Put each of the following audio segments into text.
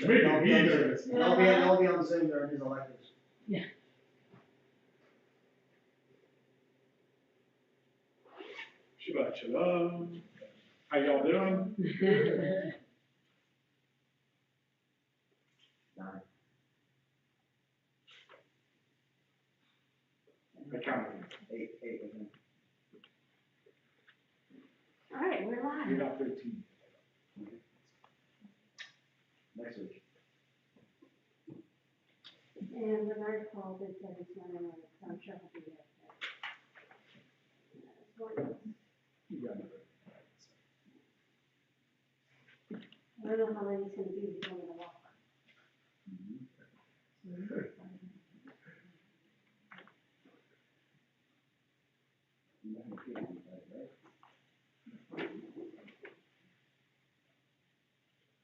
Making me nervous. I'll be on Zoom during his electives. Yeah. Shabbat shalom. How y'all doing? 9. I counted. 8 with him. All right, we're You're live. not 13. Next week. And Bernard called and said he's running late, so I'm sure he'll be there. You got it. I don't know how late he's gonna be, he's going to walk.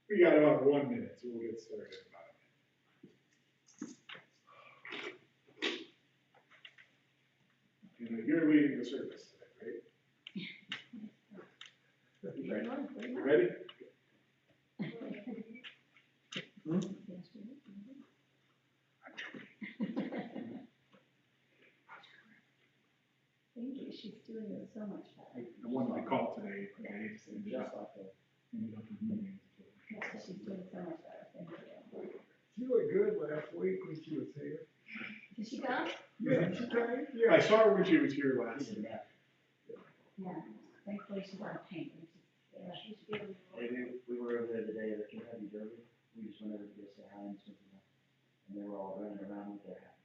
We got about 1 minute, so we'll get started in about a minute. You're leading the service today, right? You ready? Thank you, she's doing it so much better. The one I called today, okay, just ended Just up off the. in meetings. Yeah, she's doing so much better, thank you. She looked good last week when she was here. Did she come? Yeah, she came, I yeah. saw her when she was here last week. Yeah, thankfully she's on paint. Yeah, she should be able to. Hey, we were over there the day of the Kentucky Derby. We just went over to go say hi and stuff. And they were all running around with their hats.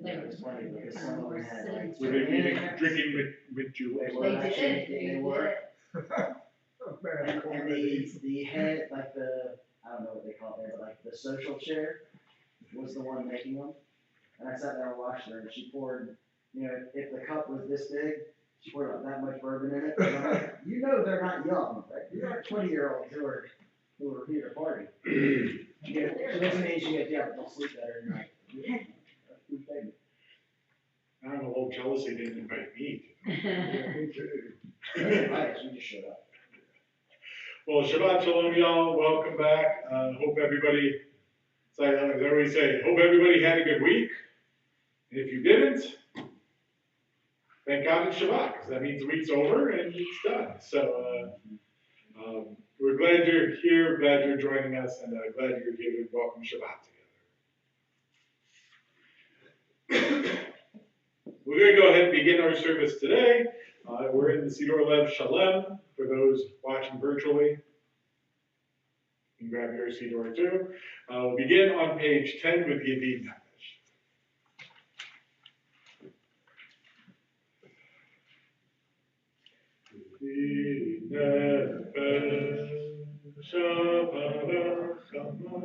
They It were was funny because some of them had like. Were they meeting, drinking with They Julie? were actually, they were. Bad And quality. the head, like the, I don't know what they call it there, but like the social chair was the one making them. And I sat there and watched her and she poured, if the cup was this big, she poured about that much bourbon in it. And I'm like, they're not young, right? These aren't 20-year-olds who are here to party. She looks at me and she goes, yeah, but they'll sleep better tonight. Yeah. I'm a little jealous they didn't invite me. Yeah, me too. Right, so we just showed up. Well, Shabbat Shalom, y'all. Welcome back. Hope everybody, as I always say, hope everybody had a good week. And if you didn't, thank God it's Shabbat, because that means the week's over and it's done. So we're glad you're here, glad you're joining us, and glad you're giving welcome Shabbat together. We're going to go ahead and begin our service today. We're in the Siddur Lev Shalem, for those watching virtually. You can grab your Siddur too. We'll begin on page 10 with Yediv Nefesh. Yediv Nefesh, Shabbat Chama,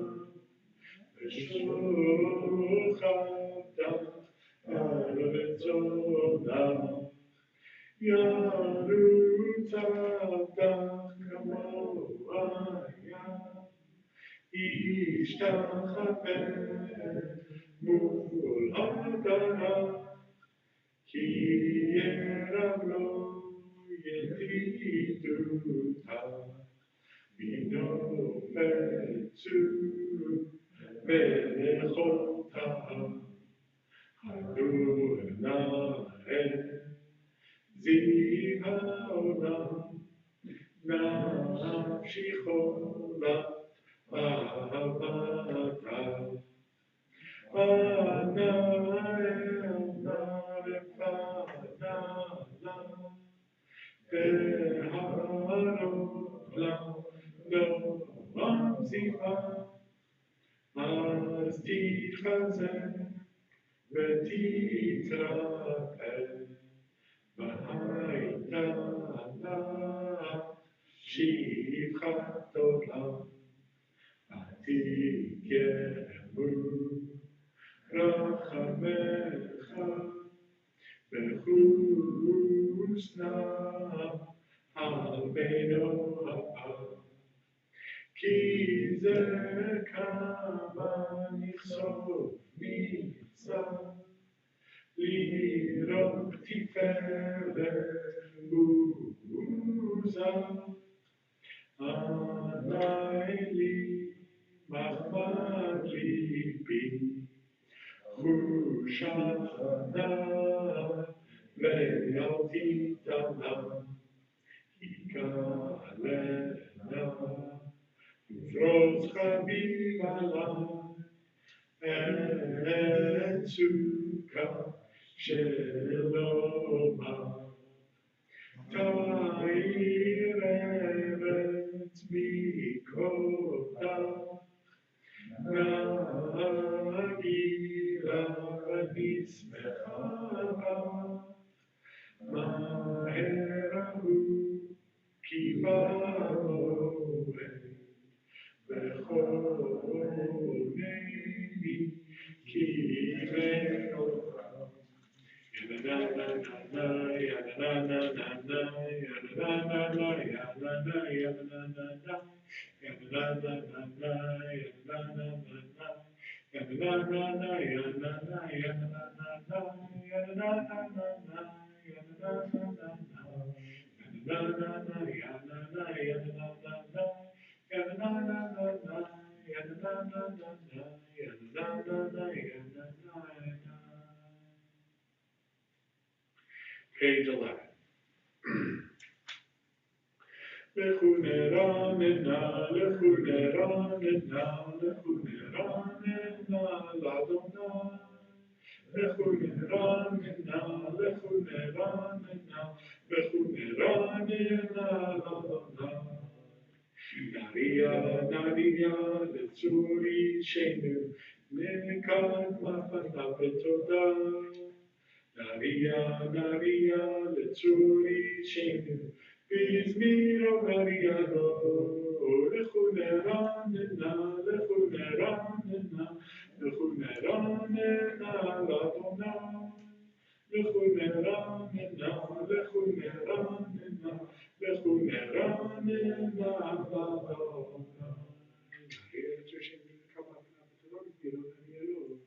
V'shuchata, Arvetzodam, Yarutzata, Kamoaya, Ishtachapeh, Mul Hadara, Ki Yerablo, Yediduta, Vino Fetzu, Velechota, Adonai, Ziv HaOlam, Nafshi Cholat, Ahavata, Ana Elna Refanala, Beharot La, Noam Ziva, Az Tichazen, V'titrapeh, V'hayta La, Shivchat Olam, Atikemu, Rachamecha, Bechusna, Albeino Ha'am, Ki ze kama nichsov mitzah, Lirot tiferet uza, Anai li ma Shana Ve'al Titana Ika Alena Ufros Chaviv and Sukkah Sheloma Ta'ir Eretz Mikotah Nagira Nismecha Maherahu Kivamoe Bechoneni Kiveno Page 11. Lechuneranena, lechuneranena, lechuneranena, ladonai. Lechuneranena, lechuneranena, lechuneranena, ladonai. Naria, naria, letzuri shenu, nekad mafata betoda. Naria, naria, letzuri shenu, bizmiro mariano, lechuneranena, lechuneranena, lechuneranena, ladonai. Lechuneranena, lechuneranena, lechuneranena, ladonai. Naria, letzuri shenu, nekad mafata betoda, bizmiro mariano.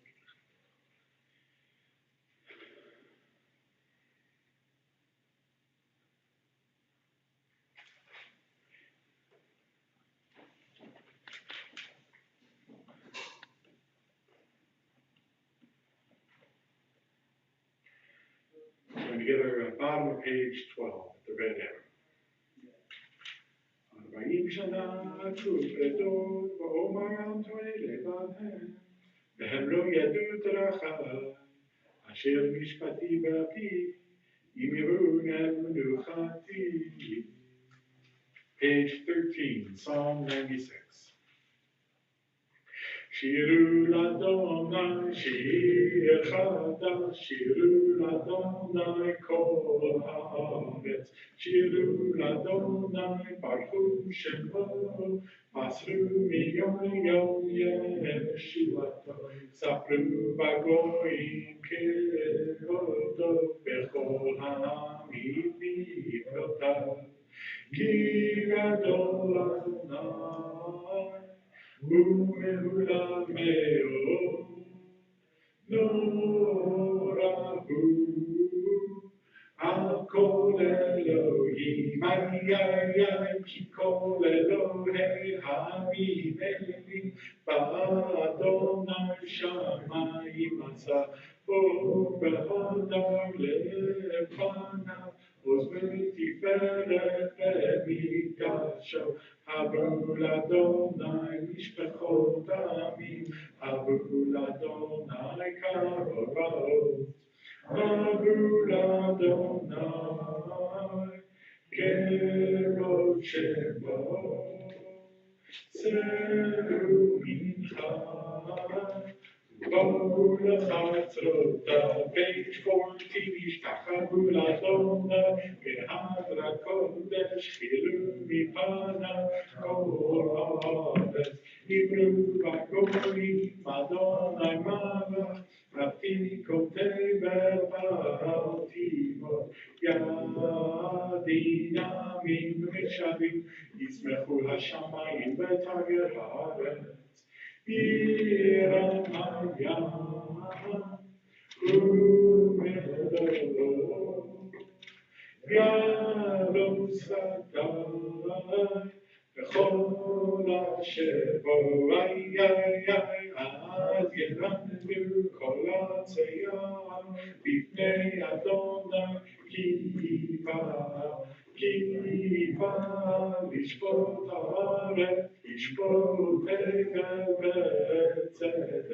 Going together at bottom of page 12, the red arrow. Arba'im shana tufretot va'omayam to'e levadhem vehem lo yadu terachai asher mishpati ba'api im yerunem menuchati. Page 13, Psalm 96. Shiru l'Adonai, shir chadash, shiru l'Adonai kol haaretz. Shiru l'Adonai, baruchu shemo, masru miyom yom yeshuato. Sapru bagoyim kevodo, bechol ha'amim mivrotav. Ki gadol Adonai, Umehulameo, Norahu, Al-Kol Elohim, Ay, Ki-Kol Elohei Hamimeli, Ba'adonai Shamayim Asa, Behodar Lefanav, Oz Tiferet B'Mikdasho, Habu l'Adonai mishpachot amim, Habu l'Adonai karot, Habu l'Adonai kerot shemo, Seru mincha, Babu l'chatzrota, page 14, Ishtachabu l'Adonai, Behadra kodesh, Chilu mipana, Kol haaretz, Hibru v'goyim, Adonai malach, Afikotei v'altimot, Yadinamim v'shavim, Yismechu hashamayim v'tagir haaretz, Yiramaya, Umelo, Yalom Sadai, Bechol Asher Bo, Ay, Az Yeran Asinu kol hatzeyam b'fnei Adonai kiva lishpot haaretz lishpot tevel v'tzedek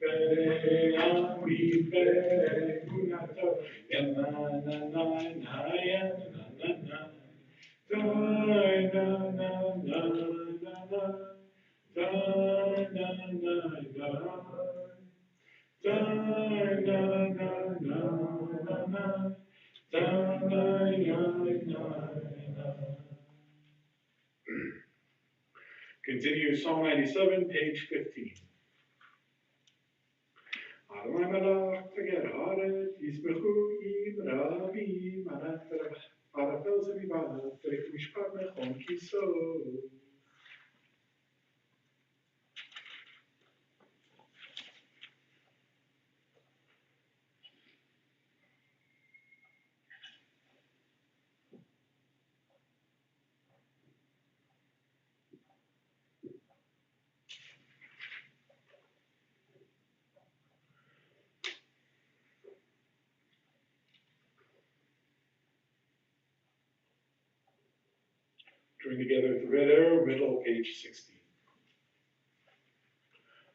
ve'amim ve'emunato na-na-na-na-na na-na-na-na Continue Psalm 97, page 15. Adonai melech teged haaretz, yismechu im rabim, arafel zemivat, terech mishpat mechon kiso. Join together with the red arrow, middle, page 16.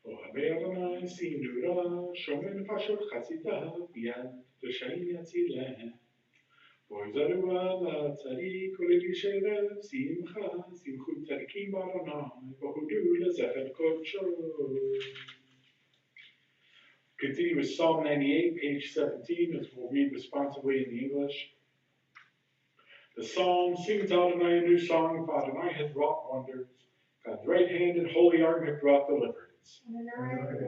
Ohavei Adonai sinura, shomer nefashot chasidav, yad r'shaim yatzileh. Bo'ezaru ala tzadik, ulevi sherev, simcha, simchu tzadikim b'Adonai, v'hudu lezecher kodsho. Continue with Psalm 98, page 17, as we'll read responsibly in the English. The psalm sings Adonai a new song, for Adonai has wrought wonders. God's right hand and holy arm have brought deliverance. And the night of the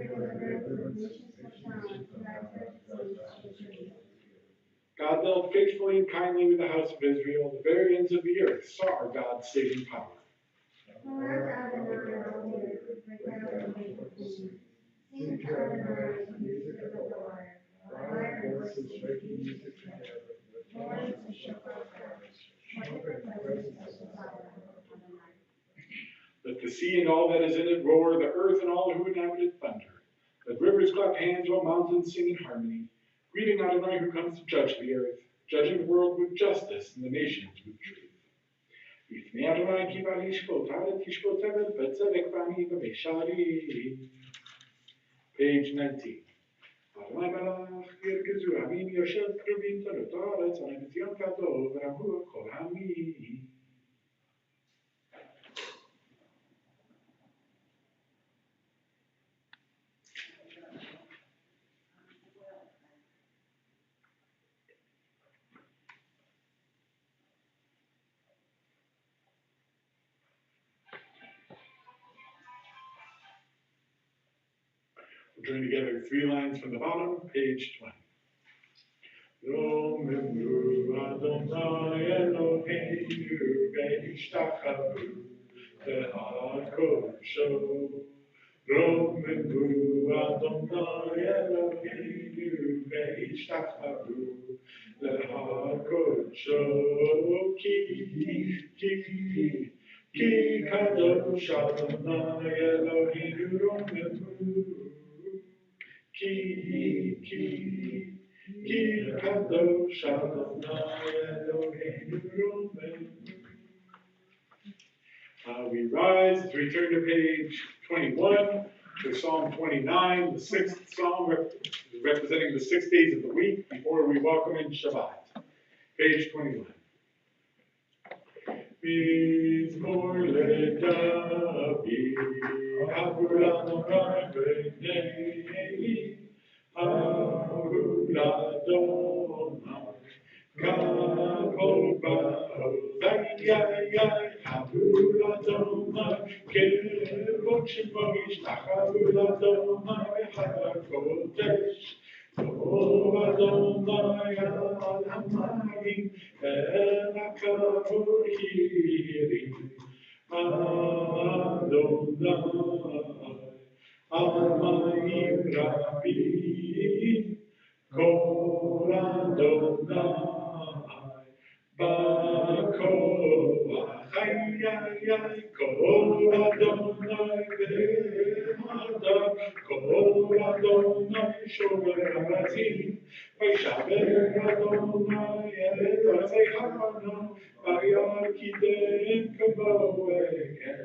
nations will shine, and thy perfect saints. God dealt faithfully and kindly with the house of Israel. The very ends of the earth saw our God's saving power. Pour out Adonai all the earth, break out the gate of the sea. Sing to Adonai the music of the Lord. Lyre and voices making music together. Horns and shofar blast. Trumpet and voices of Zion. Let the sea and all that is in it roar, the earth and all who inhabit it thunder. Let rivers clap hands while mountains sing in harmony. Greeting Adonai who comes to judge the earth, judging the world with justice and the nations with truth. B'fnei Adonai kiva lishpot haaretz lishpot tevel v'tzedek v'amim v'meisharim. Page 19. Adonai melech yirgezu amim yoshev kruvim tanot haaretz anevitzion kadov v'rahu kol hamim. We'll join together 3 lines from the bottom, page 20. Romemu Adonai Eloheinu ve'ishtachavu le'ad kodsho. Romemu Adonai Eloheinu ve'ishtachavu le'ad kodsho. Ki kadosh Adonai Eloheinu romemu. Ki kadosh Adonai Eloheinu romemu. We rise as we turn to page 21 to Psalm 29, the 6th psalm representing the 6 days of the week before we welcome in Shabbat. Page 21. Mizmor leDavid, Havul Adonai b'nei, Havul Adonai, Kavod ba'ozayai, Havul Adonai, Kevod shemo yishtachavu Adonai b'char kodesh. Tov Adonai al hamayim, el hakavod hirim. Adonai al mayim rabim, kol Adonai b'koach, kol Adonai be'adam, kol Adonai Adonai shomer haratzim, Vaishaber Adonai et atzei ha'ana, Vayakidem kamo ekel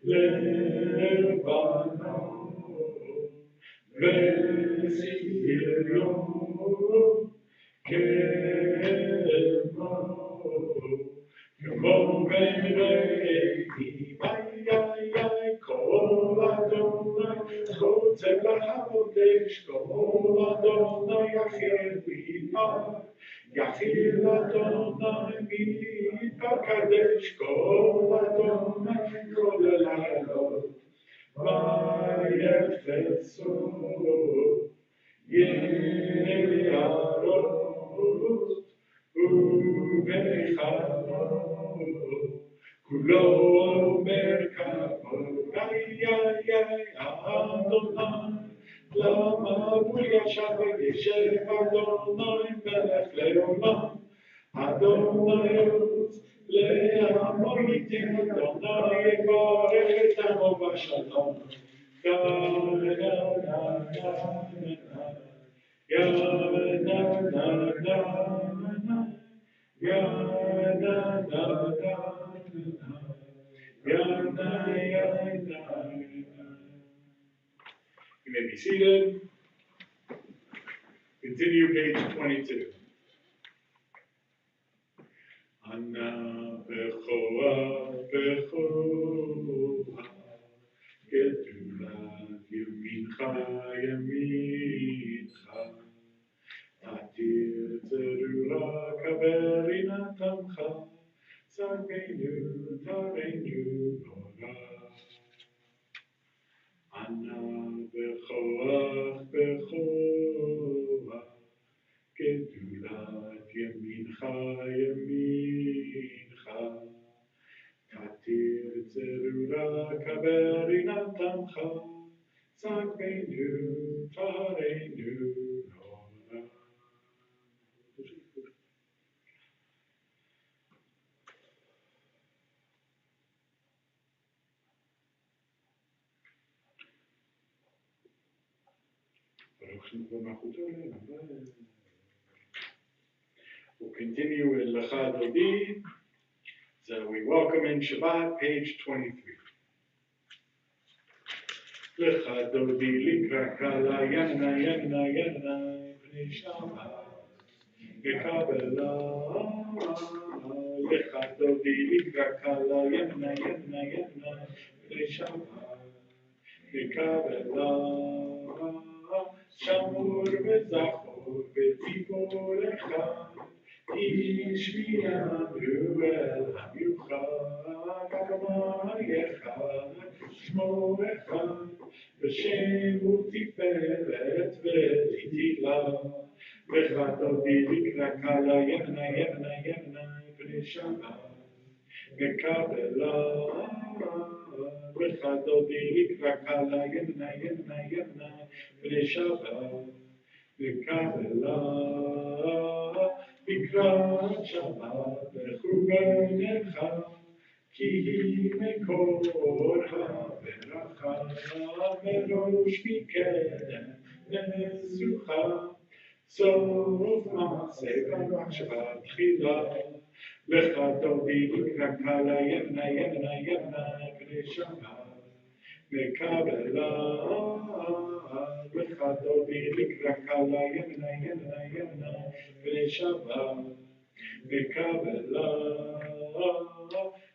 Lebano, Vesirion Kemo Ve'eiti, Vayai Kol Adonai, Chotzer LaHakodesh, Kol Adonai Yachil Midbar, Yachil Adonai Midbar Kadesh, Kol Adonai Kol Elayot, Vayefetzo, Ye'arot, Uvechano, Kulo Omer Kamo, Ay, Adonai, Lama Yashav Yeshev Adonai Melech Leolam, Adonai Oz Le'amo Yitin, Adonai Yivarech et Amo V'Shalom. Ya na na na na, ya na na na na, ya na na na na, ya na. You may be seated. Continue page 22. Ana bechoa bechoa, gedulat yamincha yamincha, tatir tzerura kaverina tamcha, tzarmeinu tareinu nora. Ana bechoa bechoa, gedulat yamincha yamincha, tatir tzerura kaverina tamcha, tzarmeinu tareinu nora. We'll continue with Lecha Dodi. So we welcome in Shabbat, page 23. Lecha Dodi likra kala yana yana yana pnei Shabbat Kabbalat. Lecha Dodi likra kala yana yana yana pnei Shabbat Kabbalat. Shamur v'zachor v'tzivorecha, Ishmiyanu el hamiuchad, Adonai Shmo echad, V'shem u'tiferet v'tila, Lecha Dodi likra kala yevna yevna yevna pnei Shabbat Kabbalat. Lecha Dodi likra kala yevna yevna yevna pnei Shabbat Kabbalat. Mikra Shabbat lechuvenecha, ki mekor ha'veracha, merosh mikedem nesucha, sof ma'aseh Shabbat tchila. Lecha Dodi likra kala yevna yevna yevna pnei Shabbat Kabbalat. Lecha Dodi likra kala yevna yevna yevna pnei Shabbat Kabbalat.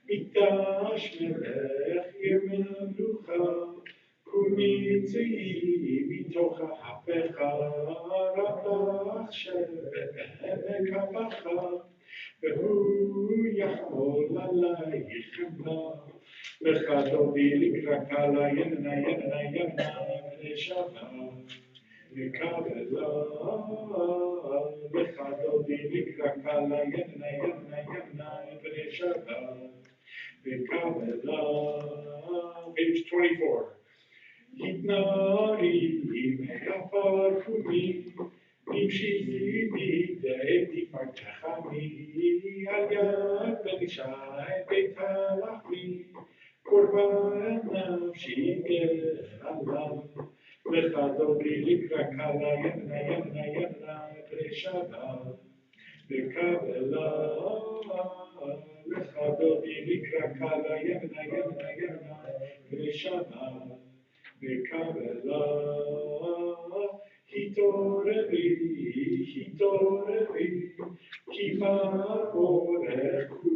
Mikdash melech yemelucha, kumitzi mitoch ha'apecha, rabach shebeh kapacha, והוא יחמול עלייך חמלה. Lecha Dodi likra kala yevna yevna yevna pnei Shabbat Kabbalat. Lecha Dodi likra kala yevna yevna yevna pnei Shabbat Kabbalat. Page 24. Hidnari me'afar kumi, Nimshi b'idei tifartachami, Al yad benishai beitalachmi, Korban nafshi ge'alav, Lecha Dodi Likra Kala Yemna Yemna Yemna B'nei Shabbat. Kabbalat, Lecha Dodi Likra Kala Yemna Yemna Yemna B'nei Shabbat. Kabbalat, Hitorevi, Hitorevi, Kiva Orechu,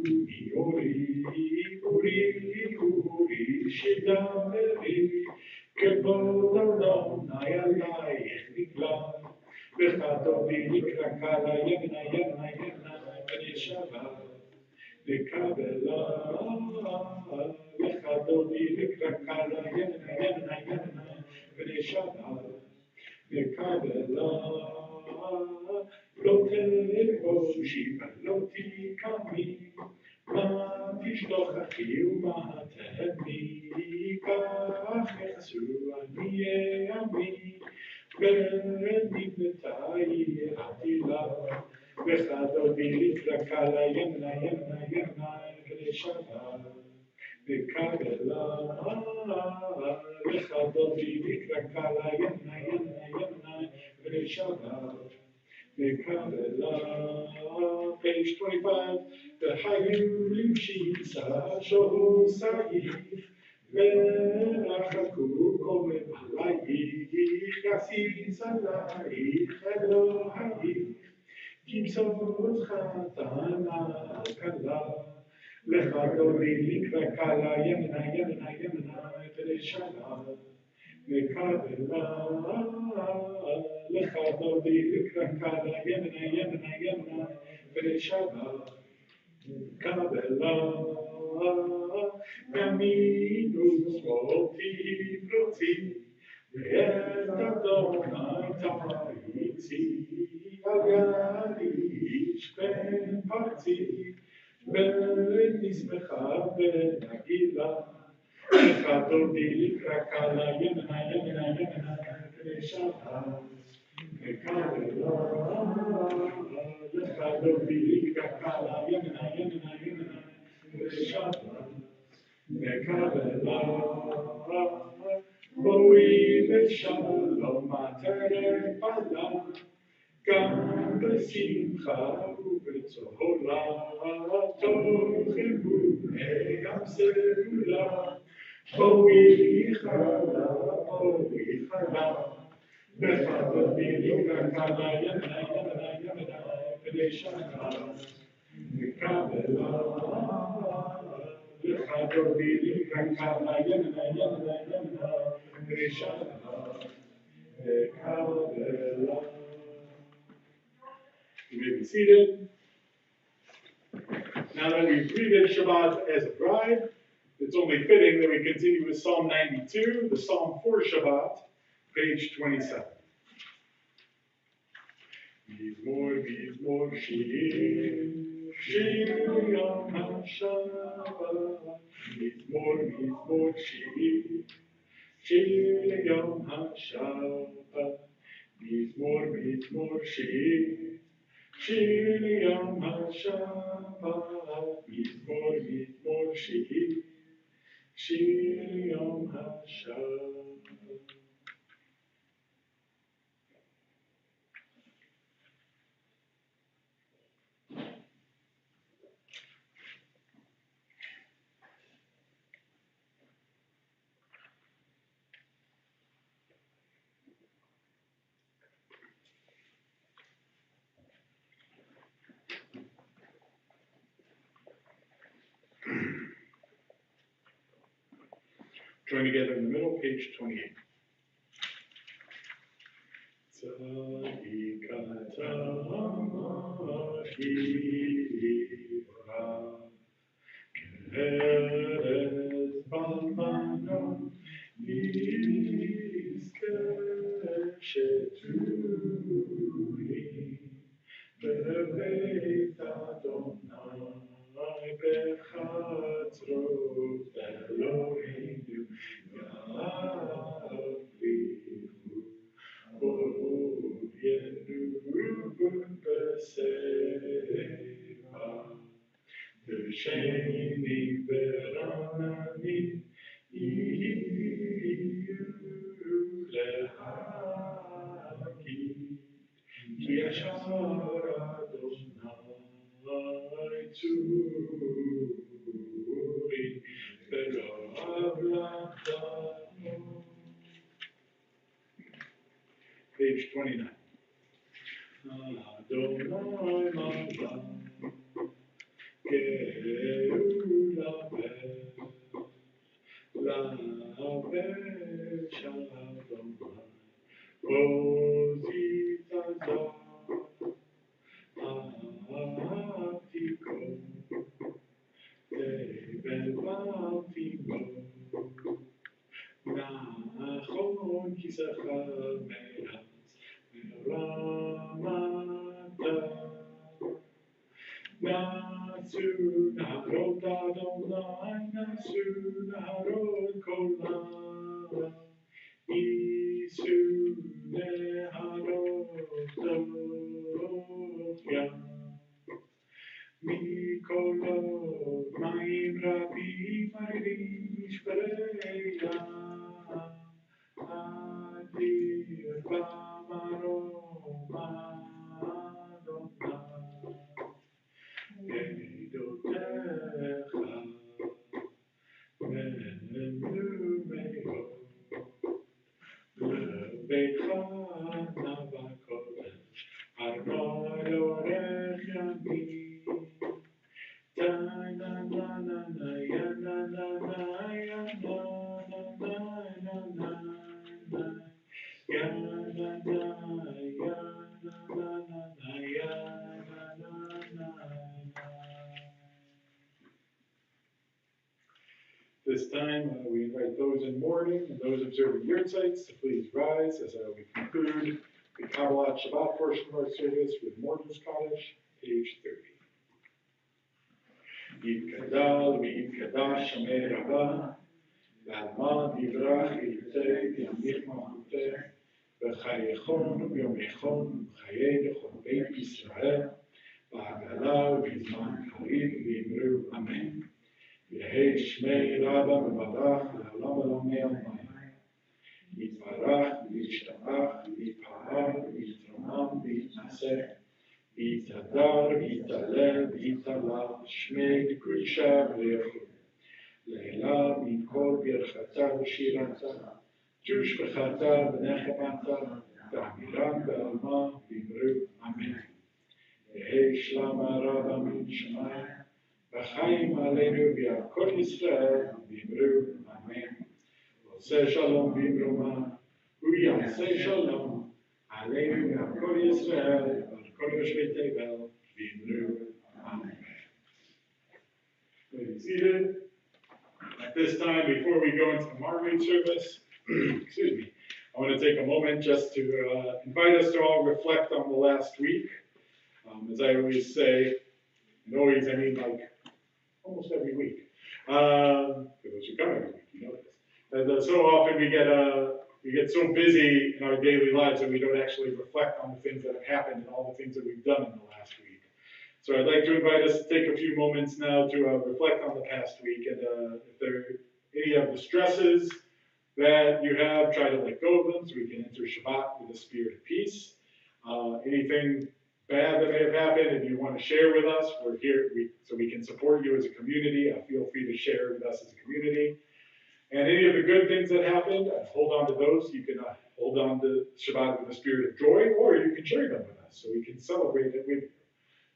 Ori, Uri, Uri, Shidamevi, Kebod Adonai Alai, Nikla. Bechadodi Likra Kala Yemna Yemna Yemna B'nei Shabbat. Kabbalat, Bechadodi Likra Kala Yemna Yemna Yemna B'nei Shabbat. Kabbalat, Lo Tevoshi Lo Tikami, Ma Tishlochachi Uma Tehmi, Kach Yechzu Ani Ami. Benignatai Atila, Bechadodi Likra Kala Yemna Yemna Yemna B'nei Shabbat. Kabbalat, Bechadodi Likra Kala Yemna Yemna Yemna B'nei Shabbat. Kabbalat, page 25. The Hayu Limshisa Shohu Sa'if. V'rachaku komev halayich, yasis alayich Elohayich, kimsot chatana kala, lecha dodi likra kala yemna yemna yemna b'nei Shabbat. Kabbalat, lecha dodi likra kala yemna yemna yemna b'nei Shabbat. Kabbalat, Yaminus Moti Proti, Ve'et Adonai Taitzi, Agadish Ben Parti, Nismecha Ben Nagila, Echadodi Likra Kala Yemna Yemna Yemna B'nei Shabbat. Kabbalat, Echadodi Likra Kala Yemna Yemna Yemna B'nei Shabbat. Kabbalat, Boi V'Shalom Atere Bala, Gam B'Simcha U'B'Tzola, Tochevu E'am Segula, Boi Chala, Boi Chala, Bechadodi Likra Kala Yemna Yemna Yemna B'nei Shabbat. Kabbalat, Lechadodi Likra Kala Yemna Yemna Yemna B'nei Shabbat. Kabbalat. You may be seated. Now that we've greeted Shabbat as a bride, it's only fitting that we continue with Psalm 92, the Psalm for Shabbat, page 27. Mizmor Shir, Shir Yom HaShabbat. Mizmor Shir, Shir Yom HaShabbat. Mizmor Shir, Shir Yom HaShabbat. Mizmor Shir, Shir Yom HaShabbat. Join together in the middle, page 28. Sheni Berani, page 29. Adonai Malach, Geula Lavet Shalom, Ozitaza, Atiko, Tevelvatiko, Nachon Kisecha Me'az, Me'ramata, Nasu Naharot Adonai, Nasu Naharot Kolam, Isu Neharot Yam, Mikolot Maim Rabim Mairish Bereya, Adir Bamaroma Adonai, Eidotecha Menumeo, Lebecha Navakodesh, Armor Orech Yamim, Ta na na na na ya na na na ya na na na na na na ya na na ya na na na ya na na na. This time, we invite those in mourning and those observing yurt sites to please rise as we conclude the Kabbalat Shabbat portion of our service with Mourner's Kaddish, page 30. Yitgadal v'yitgadash Shamei Rabbah, v'alma divrach yitei v'yamich malchuteh, v'chayechon v'yomechon v'chayei lechol beit Yisrael, v'hagala v'zman karib v'imru amen. Yehei Shmei Rabbah mevarach l'olam olamei amen. Yitvarach v'yishtabach v'yitpa'ar v'yitromam v'yitnaseh, Yitadar, Yitalel, Yitala, Shmei, Krisha, V'yechu, Leila, Mikol, Birchata, V'shirata, Tush, V'chata, V'nechemata, Ta'amiram, V'alma, V'imru, Amen. Yehei Shlama Rabba Min Shemai, V'chaim Aleinu, V'yakol Yisrael, V'imru, Amen. V'oseh Shalom, V'imru Ma, U'yaseh Shalom, Aleinu, V'yakol Yisrael, Amen. Be seated. At this time, before we go into the Margaret service, excuse me, I want to take a moment just to invite us to all reflect on the last week. As I always say, and always I mean like almost every week. For those who come every week, you know this. And so often we get so busy in our daily lives that we don't actually reflect on the things that have happened and all the things that we've done in the last week. So I'd like to invite us to take a few moments now to reflect on the past week, and if there are any of the stresses that you have, try to let go of them so we can enter Shabbat with a spirit of peace. Anything bad that may have happened and you want to share with us, we're here so we can support you as a community. Feel free to share with us as a community. And any of the good things that happened, hold on to those. You can hold on to Shabbat with a spirit of joy, or you can share them with us so we can celebrate it with you.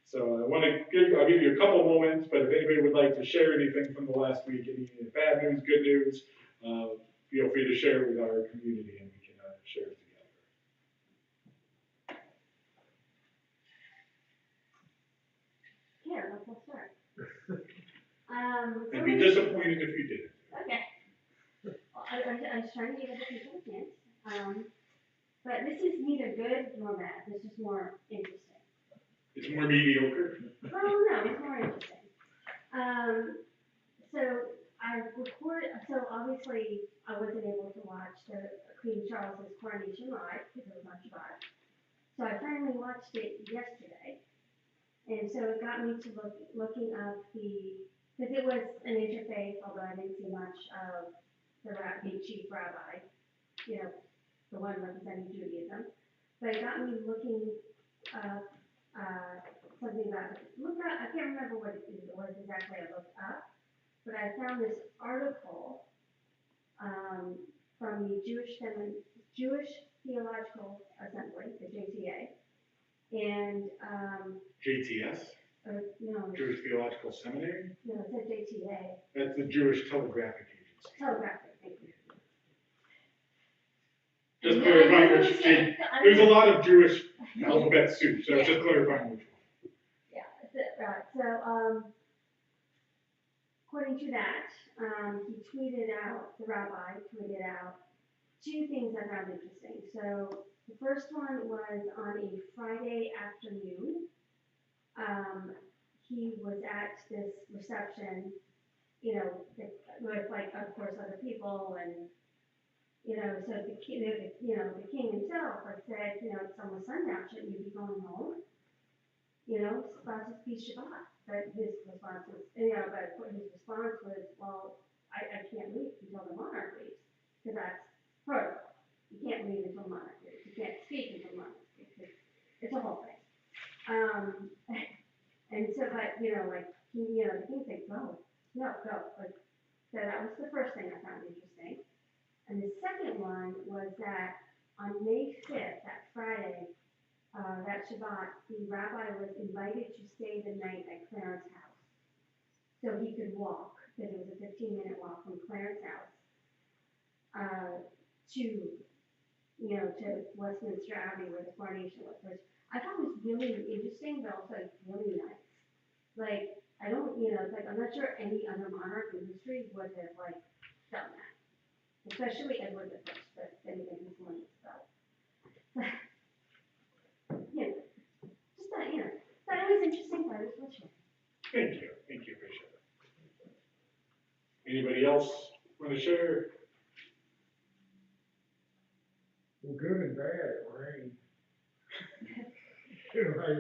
So I'll give you a couple moments, but if anybody would like to share anything from the last week, any bad news, good news, feel free to share it with our community and we can share it together. Here, let's start. And be disappointed if you didn't. Okay. Well, I was trying to give other people a chance. But this is neither good nor bad. This is more interesting. It's more mediocre. Well, no, it's more interesting. So obviously I wasn't able to watch the Queen Charles's coronation live because it was on Shabbat. So I finally watched it yesterday. And so it got me to looking up because it was an interfaith, although I didn't see much of the chief rabbi, the one representing Judaism. But it got me looking up something about it. I can't remember what it was exactly I looked up, but I found this article from the Jewish Theological Assembly, the JTA, and, JTS, no, Jewish Theological Seminary, no, it said JTA, that's the Jewish Telegraphic Agency. Telegraphic, thank you. Just I clarifying know which it's J, like- I there's a know- lot of Jewish alphabet soup, so just clarifying which one. Yeah, that's it, right, so, according to that, the rabbi tweeted out two things I found interesting. So, the first one was on a Friday afternoon. He was at this reception, with like, of course, other people and, so the king, the king himself, like said, it's almost sundown, shouldn't you be going home? It's about to be Shabbat. But his response was, well, I can't leave until the monarch leaves, because that's protocol. You can't leave until the monarch leaves. You can't speak until the monarch leaves. It's a whole thing. And so, but, the king said, go. Like, so that was the first thing I found interesting. And the second one was that on May 5th, that Friday, that Shabbat, the rabbi was invited to stay the night at Clarence house. So he could walk, because it was a 15-minute walk from Clarence house, to Westminster Abbey where the coronation was, which I thought was really interesting, but also really nice. Like, I don't, I'm not sure any other monarch in history would have, done that. Especially Edward I, but then again, he's one so. Just that, that was interesting, that was interesting. Thank you, appreciate it. Anybody else want to share? Well, good and bad, it rained.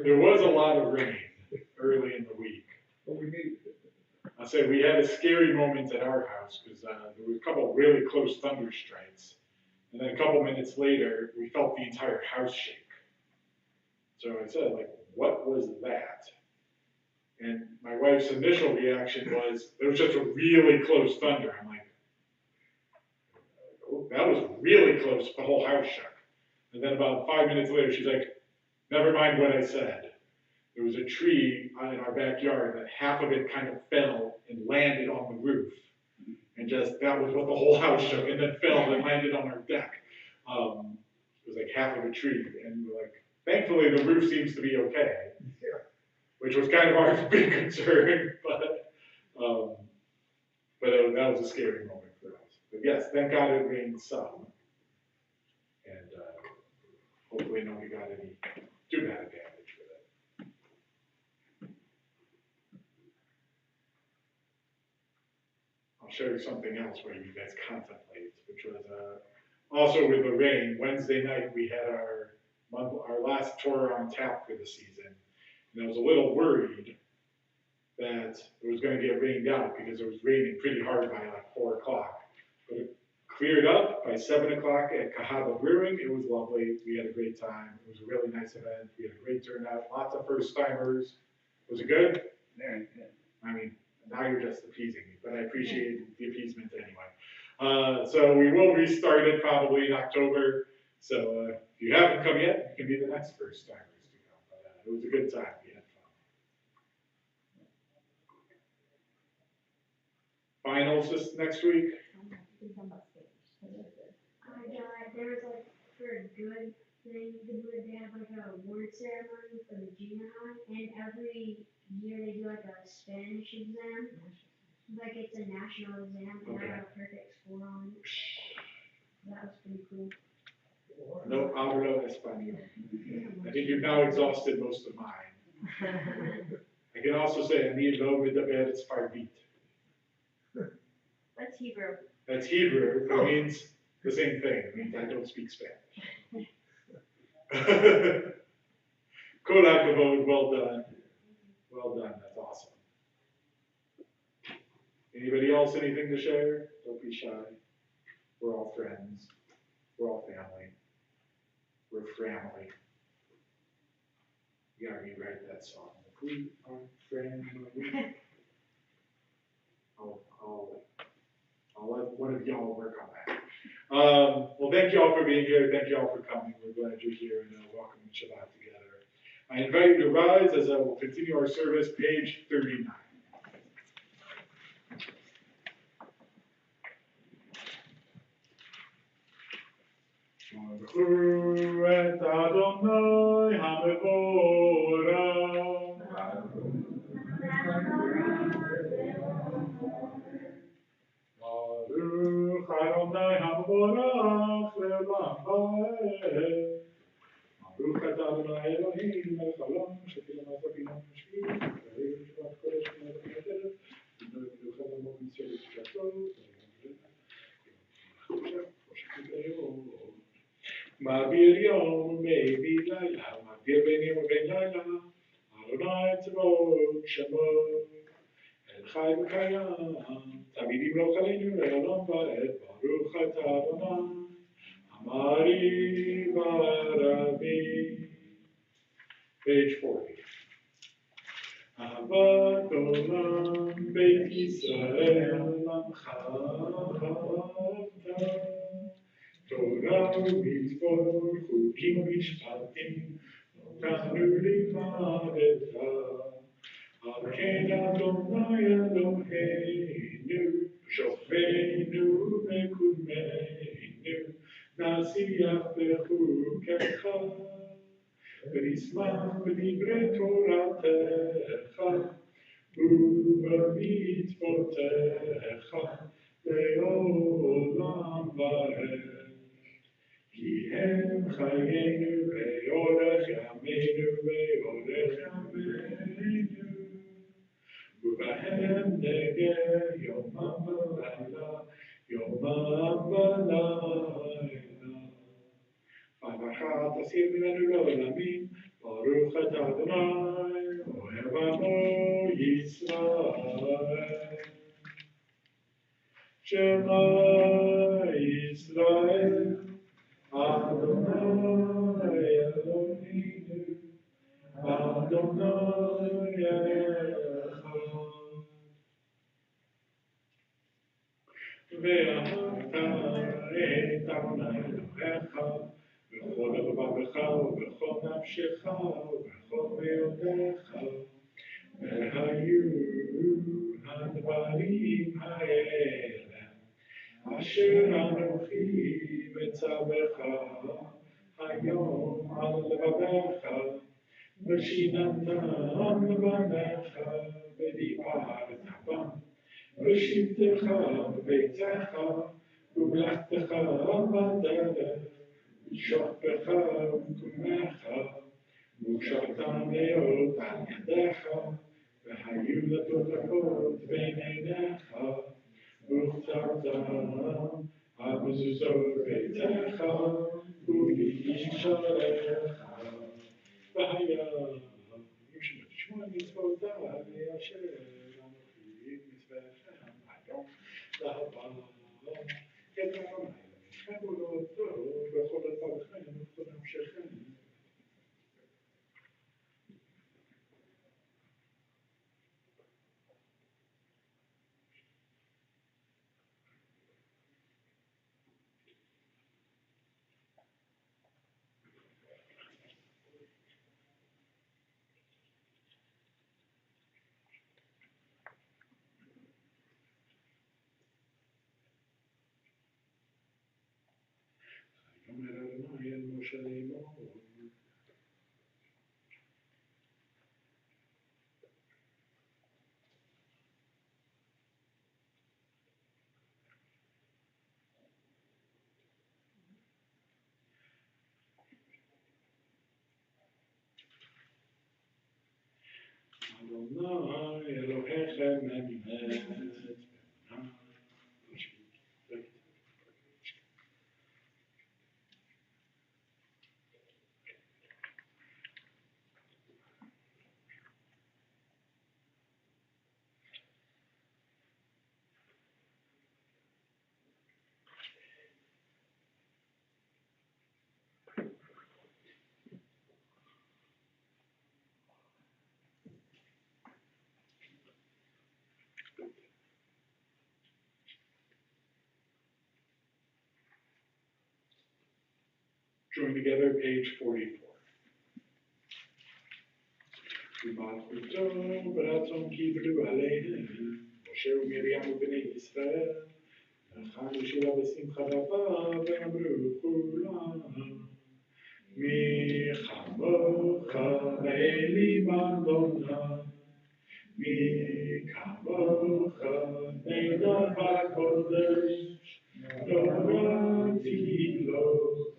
There was a lot of rain early in the week. But we need, I'll say we had a scary moment at our house because there was a couple really close thunder strikes. And then a couple minutes later, we felt the entire house shake. So I said, what was that? And my wife's initial reaction was, there was just a really close thunder. I'm like, oh, that was really close, the whole house shook. And then about 5 minutes later, she's like, never mind what I said. There was a tree in our backyard that half of it kind of fell and landed on the roof. And that was what the whole house shook, and then fell and landed on our deck. It was like half of a tree, and we're like, thankfully the roof seems to be okay. Yeah. Which was kind of our big concern, but that was a scary moment for us. But yes, thank God it rained some. And hopefully nobody got any too bad damage with it. I'll show you something else where you guys contemplate, which was also with the rain. Wednesday night we had our last Torah on tap for the season, and I was a little worried that it was going to get rained out because it was raining pretty hard by 4 o'clock. But it cleared up by 7 o'clock at Kahaba Brewing. It was lovely. We had a great time. It was a really nice event. We had a great turnout. Lots of first timers. Was it good? Very good. I mean, now you're just appeasing me, but I appreciate the appeasement anyway. So we will restart it probably in October. So if you haven't come yet, you can be the next first timers to come. But it was a good time. We had fun. Finals this next week. There was for a good thing, they have a award ceremony for the junior high, and every year they do a Spanish exam. It's a national exam, and I got a perfect score on it. That was pretty cool. No hablo español. I think you've now exhausted most of mine. I can also say, אני לא מדבר ספרדית. That's Hebrew. That's Hebrew, but it means the same thing. It means I don't speak Spanish. Kol hakavod, well done. Well done, that's awesome. Anybody else, anything to share? Don't be shy. We're all friends. We're all family. We're family. You gotta rewrite that song. We are family. I'll let one of y'all work on that. Well, thank you all for being here. Thank you all for coming. We're glad you're here and welcome Shabbat together. I invite you to rise as I will continue our service, page 39. Baruch et Adonai HaMevorach. Baruch Adonai HaMevorach le'olam va'ed. Baruch et Adonai Elohim melech haolam shetil amazah bina v'shvi v'yei Shabbat kodesh v'yei v'yei v'yei מעביר יום ומביא לילה, מעביר בין יום ובין לילה, אדוני צבאות שמו, אל חי וקיים, תמיד ימלוך עלינו לעולם ועד, ברוך אתה אדוני, אמרי ורבי. Page 40. אהבת עולם בית ישראל עמך אהבת. תורה ומצוות, חוקים ומשפטים, אותנו לימדת. על כן אדוני אלוהינו, שופטנו וקודמנו, נשיח בחוקיך, ונשמח בדברי תורתך, ובמצוותיך, לעולם ועד. כי הם חיינו באורך ימינו באורך ימינו, ובהם נגע יומם ולילה, יומם ולילה. ברכה תסיר ממנו לעולמים, ברוך אתה אדוני, אוהב עמו ישראל. שמע ישראל, Adonai Eloheinu, Adonai Echad. ואהבת את אדוני אלוהיך בכל לבבך ובכל נפשך ובכל מאודיך. והיו הדברים האלה אשר אנוכי מצווך היום על לבביך, ושיננתם לבניך, ודיברת בם, ושבתך בביתך, ומלאכתך בדרך, ושוכבך ומקומך, ושרתם מאוד על ידיך, והיו לתותחות בין עיניך, וכתבתם על מזוזות ביתך ובמשעריך. והיה אם שמע מצוותי אשר אנוכי מצווכם היום להבא את אדוני אלוהיכם ולהודו בכל לבבכם ובכל נפשכם. אומר אדוני אל משה לאמור. אדוני אלוהיכם אמת. Join together, page 44. ומלכותו ברצון קיבלו עליהם, משה ומרים ובני ישראל, לחנו שירה בשמחה רבה, ואמרו כולם, מי כמוך אלי אדוני, מי כמוך נדע בקודש, לא ראיתי לו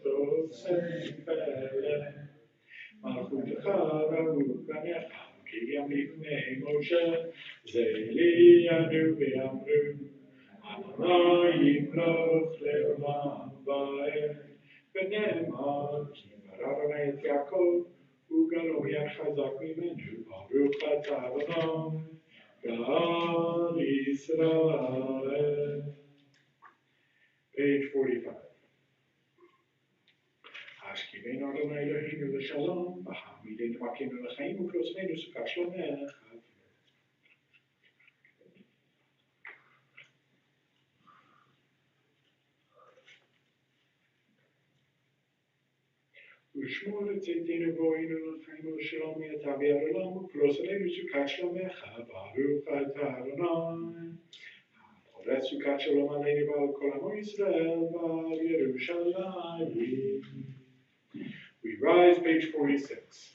תוסף פלא. מלכותך ראו פניך, כי גם לפני משה, זה לינו ואמרו, אדוני ימלוך לעולם ועד, ונאמר, כי ברא אדוני את יעקב, וגלו יד חזק ממנו, ברוך אתה אדוני, גאל ישראל. Page 45. השכיבנו אדוני אלוהינו לשלום, והעמידנו מכינו לחיים ופרוסמנו סוכת שלומך. ושמור צאתנו בואנו לחיים ולשלום אתה ויד עולם ופרוסמנו סוכת שלומך, ברוך אתה אדוני. פורץ סוכת שלום עלינו ועל כל עמו ישראל ועל ירושלים. We rise, page 46.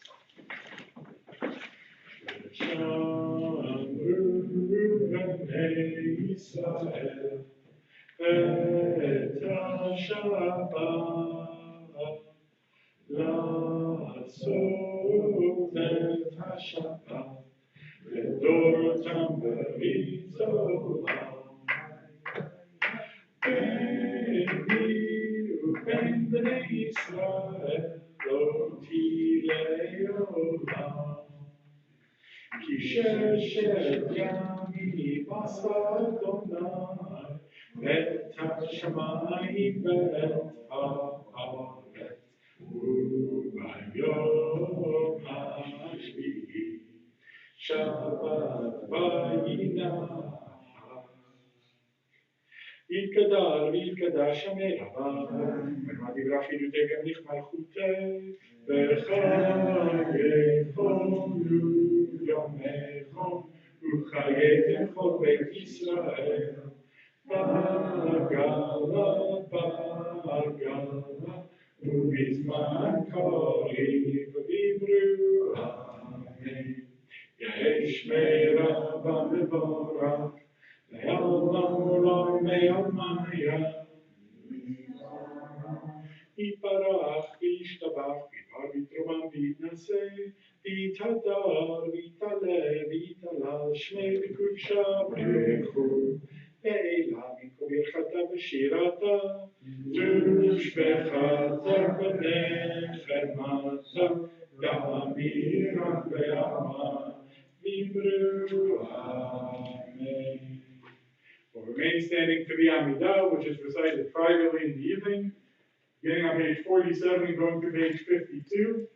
Shamru b'nei Yisrael et ha-Shabbat לעשות את השבת לדורותם בריצותם. ביני ובין בני ישראל לא תהיה עולם, כי ששת ימים עשה אדוני את השמיים ואת הארץ, וביום השביעי שבת וינח. יתגדל ויתקדש שמי רבה, ונאמר דברי חילותי גמליך מלכותי, וחייכון יומכון, וחייתם כל בית ישראל, בגלה, ובזמן קריב דיברו אמן. יש מרבה מבורך, לעולם עולם מעלמיה. יתברך וישתבח ויבר ויתרומם ויתנשא, ויתהדר ויתעלה ויתעלה שמי בקודשה ברכו, ואלה מכל ברכתה ושירתה, ושבחתה ונחמתה, דמירה ועמה, ויאמרו אמן. We'll remain standing for the Amidah, which is recited privately in the evening, beginning on page 47 and going through page 52.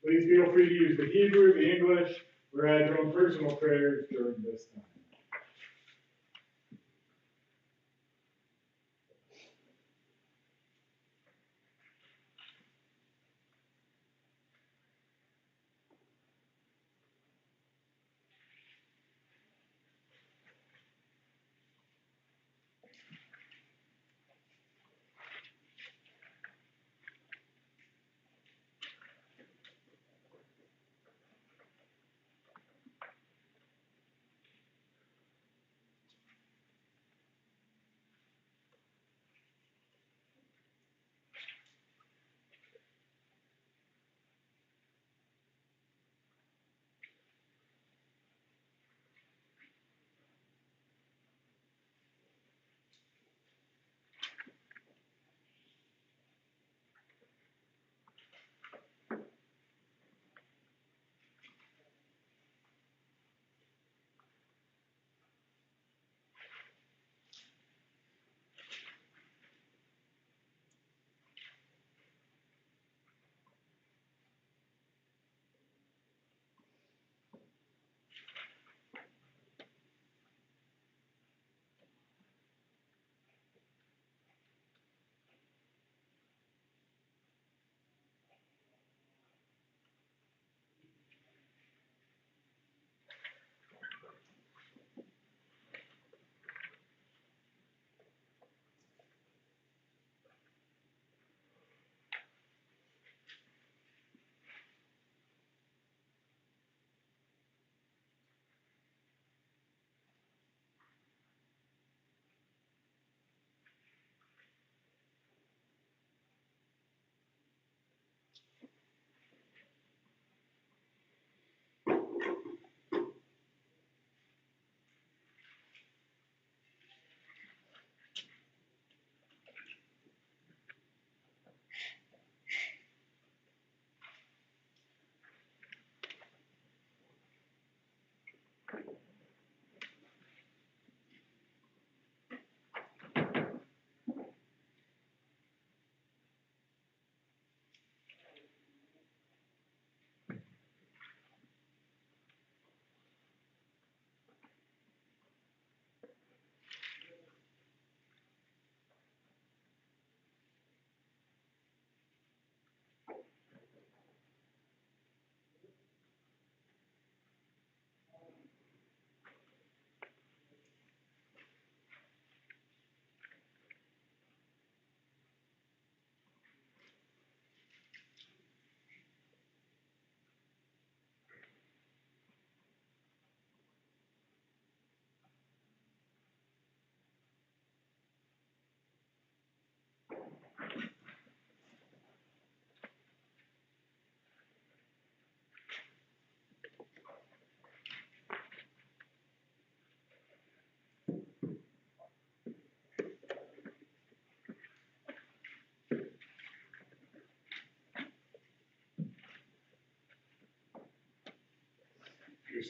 Please feel free to use the Hebrew, the English, or add your own personal prayers during this time.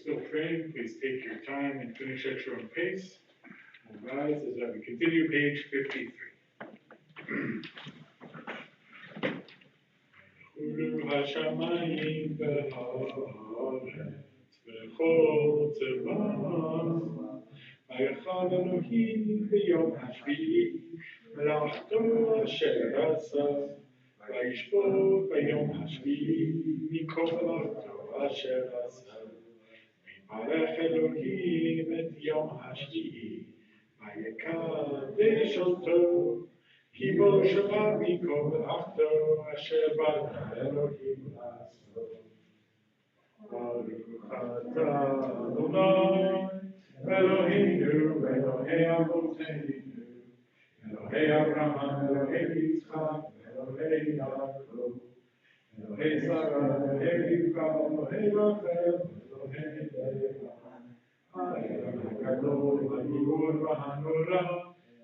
still praying, please take your time and finish at your own pace. And rise as we continue page 53. Ulu hashamayim v'haaretz v'chol tzebah v'yachal Elohim b'yom hashvi'i v'lachto asher asa v'yishpot b'yom hashvi'i mikol melachto asher asa v'yibarech Elohim et yom hashvi'i v'yikadesh oto כי בו שבת מכל מלאכתו אשר ברא אלוהים לעשות. ברוך אתה אדוני אלוהינו ואלוהי אבותינו אלוהי אברהם אלוהי יצחק אלוהי יעקב אלוהי שרה אלוהי רבקה אלוהי רחל אלוהי לאה האל הגדול הגיבור והנורא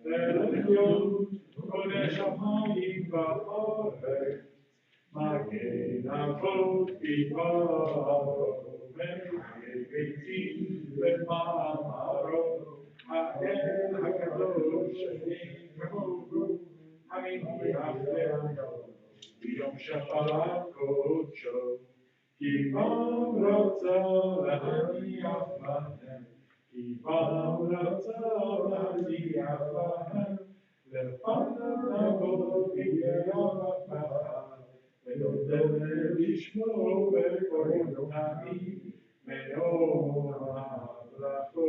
אלוהיות כל השמיים והארץ, מגן אבות דיברו, מלכי ביתי ומאמרו, האל הקדוש שאין כמוהו, המניח לנו, ביום שבת קודשו, כי פעם רצה להניח להם, כי פעם רצה להניח להם, לפניו נבוא ויראה ונודה לשמו בכל תמיד מאור הברכות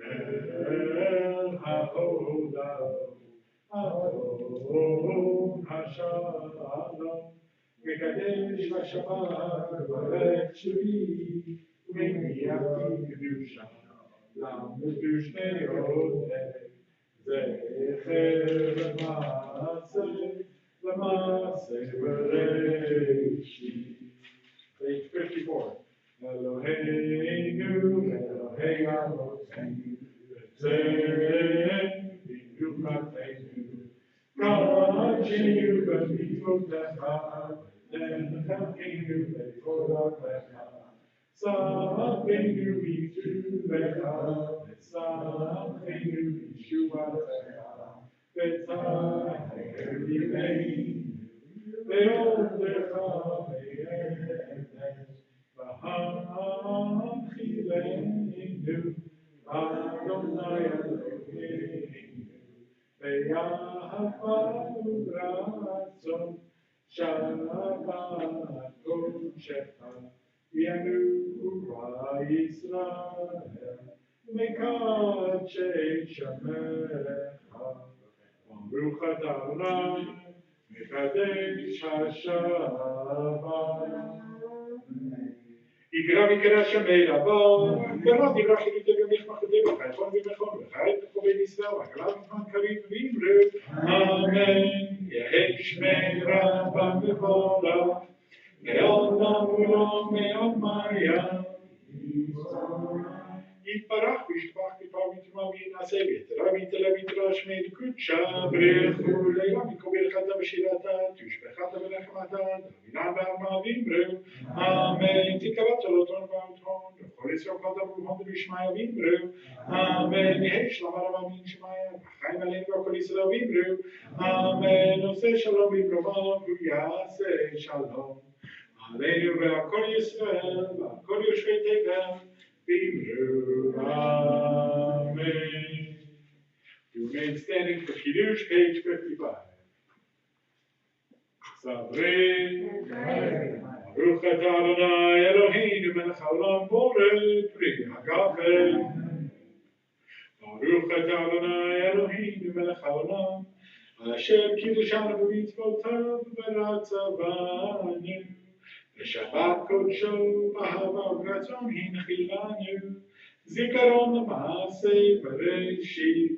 אל ההודה אדון השלום מקדש השבת ברך שלי ומניח קדושה למות בשני עודך זכר למעשה בראשית. Page 54. אלוהינו, אלוהי אבותינו, זה במיוחדנו. קדשנו במצוותיך, נחמנו בתורתך. שמחנו בטובך, ושמחנו בישועתך. ותחר ליבנו, ועובדך בארץ, והנחילנו, אדוני אלוהינו, ויהבנו רצון, שבת קודשך, ינועו ישראל, מקדשי שמך. ברוך אתה אדוני, מקדש השבת. יקרא מקרא שמי רבו, ולא דברה חיליתי במחמחתי בחייכון ובחון וחייך ובן ישראל, וקרא בזמן קריב ואמרו, אמן, יהי שמי רבם ובורך, לעולם ולעולם מעל מים. יתברך וישתבח טיפה ויתרומם וינעשה ויתרה ויתלה ויתרה שמי לקודשה ברכו לילה מקובל חטא בשירתה תושבחת ונחמתה דרבינן בארמה ואמרו אמן תתקבע צלותון ואותון וכל ישראל חטא ברוחון ובשמיה ואמרו אמן יהי שלום הרב אמין שמיה וחיים עלינו וכל ישראל ואמרו אמן עושה שלום במרומיו ויעשה שלום עלינו ועל כל ישראל ועל כל יושבי תבל Amen. You remain standing for Kiddush, page 55. Sabri, Baruch atah Adonai Eloheinu melech haolam borei pri hagafen. Baruch atah Adonai Eloheinu melech haolam asher kiddushanu b'mitzvotav v'ratzavanu. ושבת קודשו באהבה וברצון הנחילנו זיכרון למעשה בראשית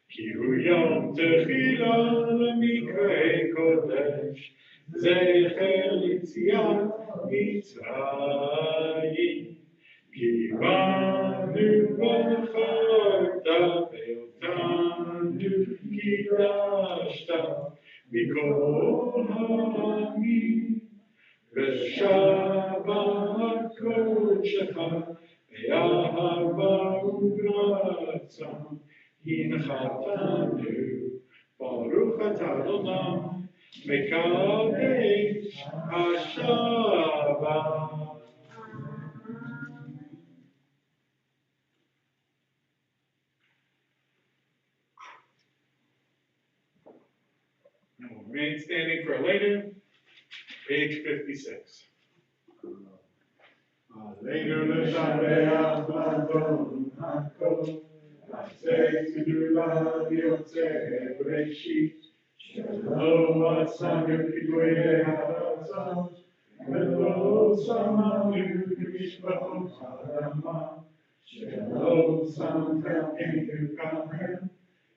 כי הוא יום תחילה למקראי קודש זכר יציאת מצרים כי באנו בחרת ואותנו קידשת מכל העמים ושבת קודשו קודשך, ואהבה ורצון, הנחתנו, ברוך אתה לעולם, מקדש השבת. Remain standing for a later, page 56. Later, לשבח לדון הכל, עשה גדולה יוצא בראשית, שלא עשינו כדורי הרצון, ולא שמענו כמשפחות האדמה, שלא שמת חלקנו כהם,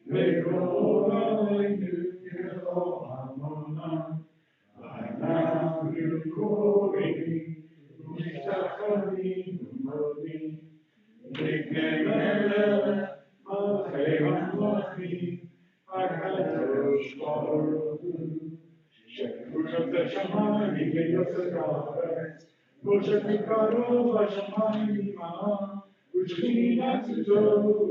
לגרור עלינו ככל המונם, ואנחנו קוראים ומשתחווים ומודים לפני מלך מלכי המלכים הקדוש ברוך הוא, שקדושת השמיים ויוצאת הארץ, משה מקרוב השמיים עמה, ושכינה צוזו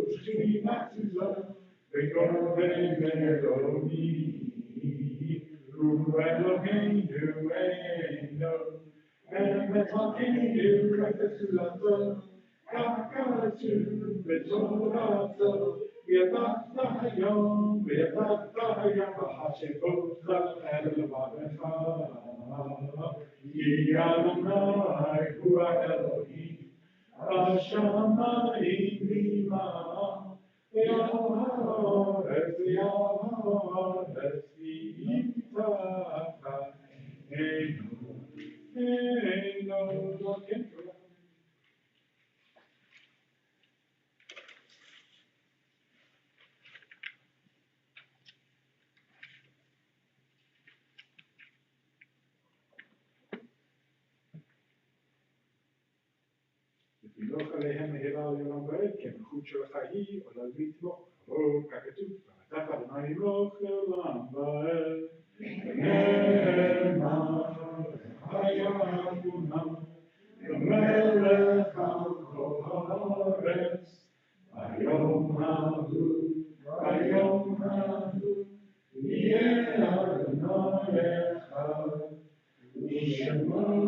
וקרוב אלוהים, הוא אלוהינו אינו, ומתמקדים רק בסעודתו, כך כתוב בתורתו, וידעת היום בחשבות אל לבבך, כי אדוני הוא האלוהים, השמיים ממעל, והארץ מתחת, אינו כן קרה. ותמלוך עליהם מהרה לעולם ועד, כי המלכות שלך היא עולה לתמוך. או ככתוב, ותח אדוני ימלוך לעולם ועד. נאמר, היה אדוני, למלך על כל הארץ. ביום ההוא, יהיה אדוני אחד, ושמו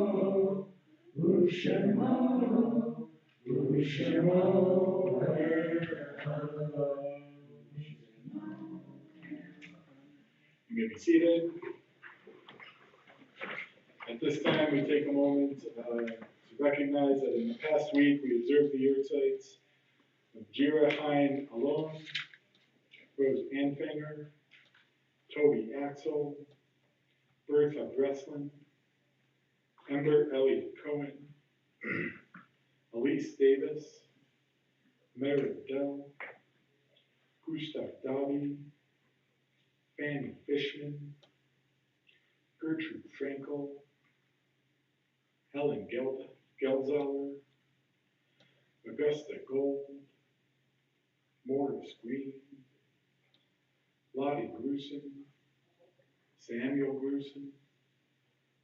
You may be seated. At this time, we take a moment to recognize that in the past week we observed the yahrzeits of Jira Hein Alon, Rose Anfanger, Toby Axel, Bertha Breslin, Ember Elliott Cohen, Elise Davis, Meredith Dell, Gustav Davi, Fanny Fishman, Gertrude Frankel, Helen Geldzauer, Augusta Gold, Morris Green, Lottie Grusin, Samuel Grusin,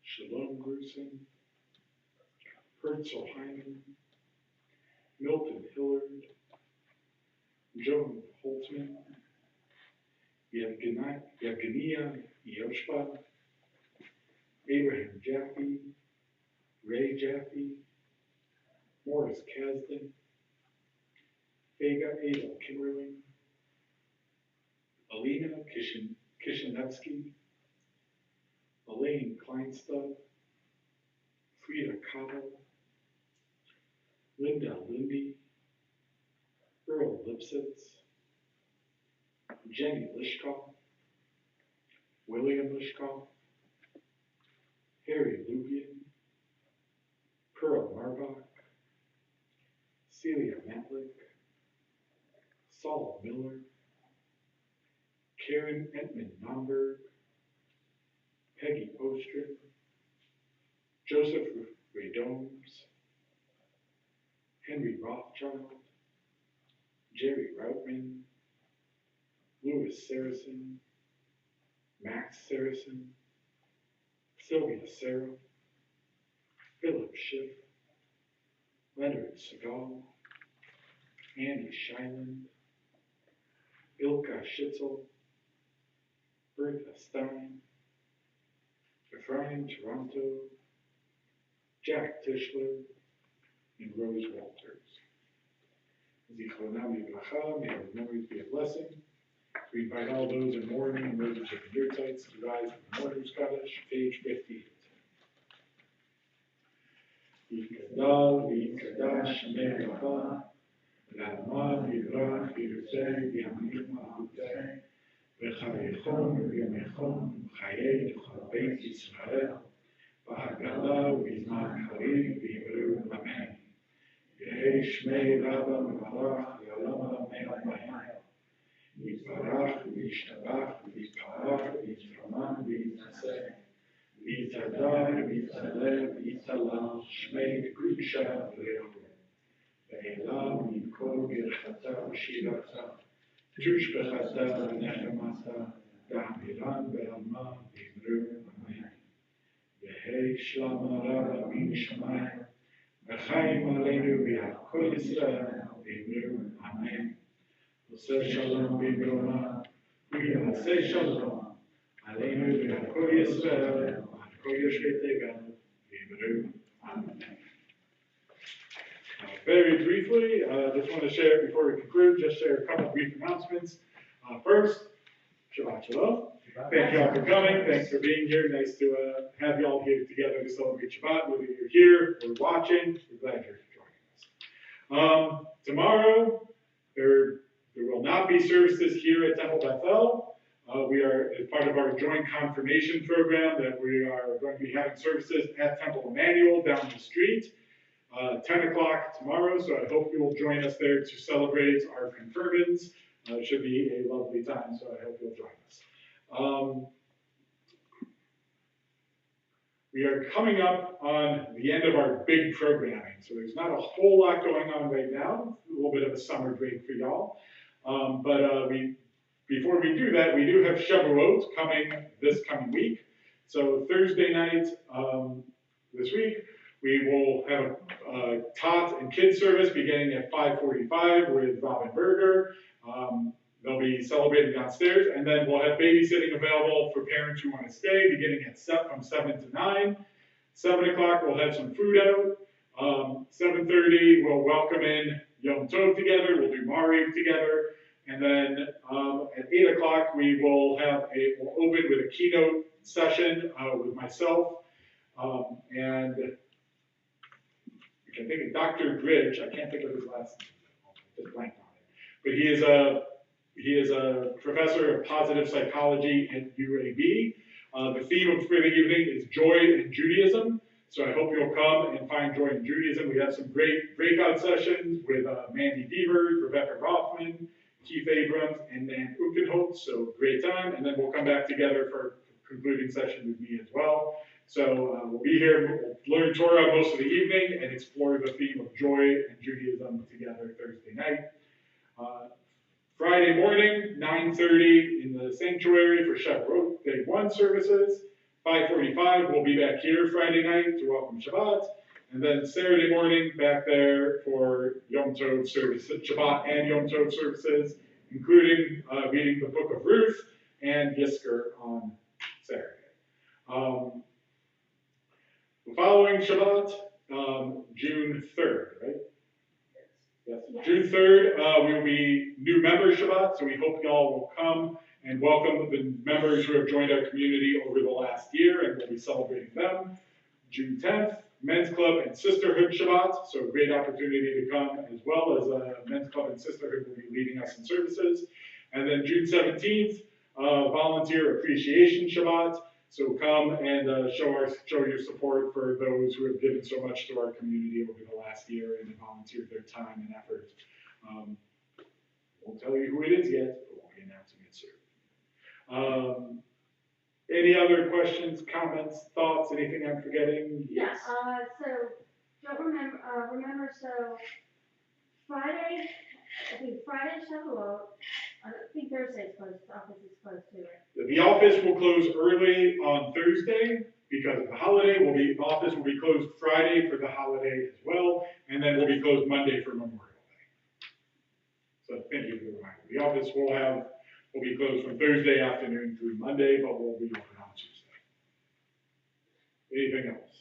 Shalom Grusin, Herzl Hyman, Milton Hillard, Joan Holtzman, Yevgenia Yoshpa, Abraham Jaffe, Ray Jaffe, Morris Kasdan, Vega Adel Kimmerling, Alina Kishinevsky, Elaine Kleinstad, Frida Kahlo, Linda Lindy, Earl Lipsitz, Jenny Lishkoff, William Lishkoff, Harry Lubian, Pearl Marbach, Celia Matlick, Saul Miller, Karen Entman Nomberg, Peggy Ostrom, Joseph Radomes, Henry Rothschild, Jerry Routman, Louis Saracen, Max Saracen, Sylvia Serra, Philip Schiff, Leonard Segal, Andy Shiland, Ilka Schitzel, Bertha Stein, Ephraim Toronto, Jack Tischler, and Rose Walters. Zichronam Yivracha, may our memories be a blessing. We invite all those in mourning and those in your tights to rise from the Mourner's Kaddish, page 58. Yikadal v'yikadash Shemei Rabba, La'amad yivrach v'yirtzeh v'yamich ma'uteh, v'chayechon v'yamechon v'chayei l'chol Beit Yisrael, v'hagala v'yizman karim v'yimru amen. Yehei Shmei Rabba mevarach v'olam amen. Yitbarach v'yishtabach v'yitpa'ar v'yitframam v'yitnaseh, v'yitadar v'yitaleh v'yitalal Shmei Gudusha v'lechu, ve'elam yikol girchata v'shirata, tushbechata v'nechemata, v'amiran be'alma v'imru amen. Yehei shlama Rabba min shamayim, v'chaim aleinu v'yakol Yisrael v'imru amen. Oseh shalom b'imroma, v'yaseh shalom, aleinu v'al kol Yisrael, v'al kol yoshvei tevel, v'imru amen. Very briefly, just want to share, before we conclude, just share a couple of brief announcements. First, Shabbat Shalom. Thank you all for coming. Thanks for being here. Nice to have you all here together to celebrate Shabbat. Whether you're here or watching, we're glad you're joining us. Tomorrow, there will not be services here at Temple Bethel. We are, as part of our joint confirmation program, that we are going to be having services at Temple Emmanuel down the street, 10 o'clock tomorrow. So I hope you will join us there to celebrate our confirmants. It should be a lovely time, so I hope you'll join us. We are coming up on the end of our big programming, so there's not a whole lot going on right now. A little bit of a summer break for y'all. Before we do that, we do have Shavuot coming this coming week. So Thursday night this week, we will have a tot and kids service beginning at 5:45 with Robin Berger. They'll be celebrating downstairs, and then we'll have babysitting available for parents who want to stay, beginning at from 7 to 9. 7 o'clock, we'll have some food out. 7:30, we'll welcome in Yom Tov together. We'll do Mariv together. And then at 8 o'clock, we'll open with a keynote session with myself and I think Dr. Bridge. I can't think of his last name. I just blanked on it. But he is a professor of positive psychology at UAB. The theme for the evening is joy in Judaism. So I hope you'll come and find joy in Judaism. We have some great breakout sessions with Mandy Devers, Rebecca Rothman, Keith Abrams, and Dan Ukenholt. So great time. And then we'll come back together for a concluding session with me as well. So we'll be here, we'll learn Torah most of the evening and explore the theme of joy and Judaism together Thursday night. Friday morning, 9:30 in the sanctuary for Shavuot Day 1 services. 5:45, we'll be back here Friday night to welcome Shabbat. And then Saturday morning, back there for Yom Tov services, Shabbat and Yom Tov services, including reading the book of Ruth and Yisker on Saturday. The following Shabbat, June 3rd, right? Yes. June 3rd, we will be new member Shabbat, so we hope y'all will come and welcome the members who have joined our community over the last year, and we'll be celebrating them. June 10th, Men's Club and Sisterhood Shabbat, so a great opportunity to come, as well as Men's Club and Sisterhood will be leading us in services. And then June 17th, Volunteer Appreciation Shabbat. So come and show your support for those who have given so much to our community over the last year and volunteered their time and effort. Won't tell you who it is yet, but we'll be announcing it soon. Any other questions, comments, thoughts, anything I'm forgetting? Yes. Yeah, so remember, so Friday, I think Friday Shavuot, I think Thursday's closed, the office is closed too, right? The office will close early on Thursday, because of the holiday. The office will be closed Friday for the holiday as well, and then we'll be closed Monday for Memorial Day. So thank you for the reminder. The office will be closed from Thursday afternoon through Monday, but we'll be open on Tuesday. Anything else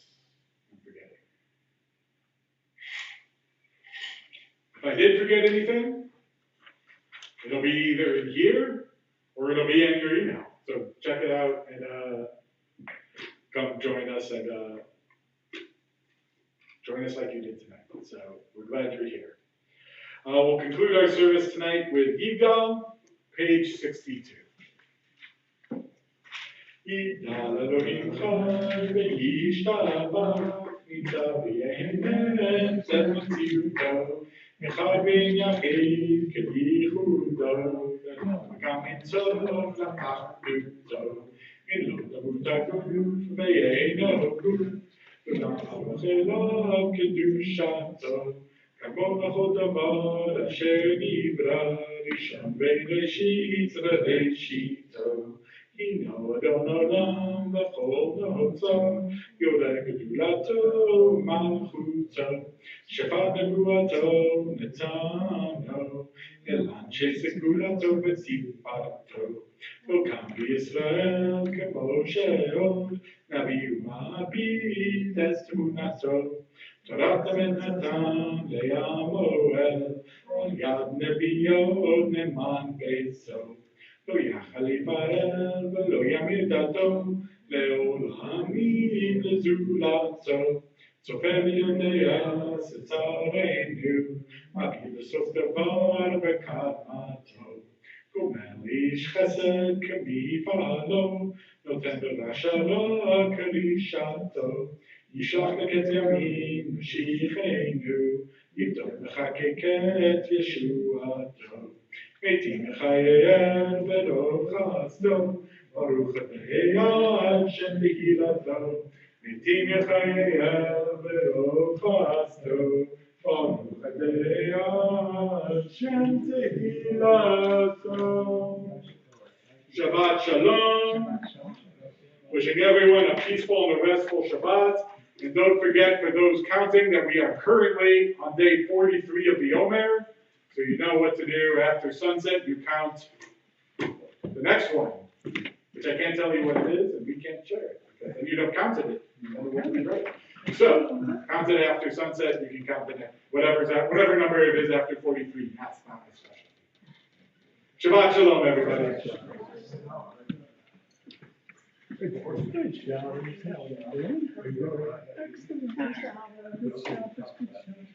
I'm forgetting? If I did forget anything, it'll be either in here or it'll be in your email. So check it out and come join us and join us like you did tonight. So we're glad you're here. We'll conclude our service tonight with Yigdal, page 62. Yigdal Elohim chai v'yishtabach nitzav v'yemen tzed mitziuto echad ben yachid k'yichudo v'gam entzov l'achduto in lo tamut ha'guf v'yeino guf v'nachaloch elav kedushato כמוך כל דבר אשר נברא ראשון בראשית ראשיתו הינו אדון עולם וכל נוצר יודע גדולתו ומלכותו שפט נבואתו נתנו אל אנשי סגולתו ותפארתו וקם בישראל כמו שעוד נביא ומביט את תמונתו תורת המנתן לימואל, על יד נביאות נאמן ביתו. לא יחל יפאר ולא ימיר דתו, לעולמים לזולתו. צופה ויודע שצרינו, מגיע בסוף דבר בקדמתו. גומל איש חסד כמפעלו, נותן ברשרה כרישתו. ישלח לקץ ימים משיחנו, יבדוק מחקק את ישועתו. מתים מחייהם ולא חסדו, ברוך אתה שם תהילתו. מתים מחייהם ולא חסדו, ברוך אתה שם תהילתו. Shabbat Shalom. Wishing everyone a peaceful and a restful Shabbat. And don't forget, for those counting, that we are currently on day 43 of the Omer. So you know what to do after sunset. You count the next one, which I can't tell you what it is, and we can't share it. Because then you'd have counted it. You know what to be right. So, count it after sunset. You can count the next, whatever number it is after 43. That's not my special. Shabbat Shalom, everybody. Good job. Excellent. Good job.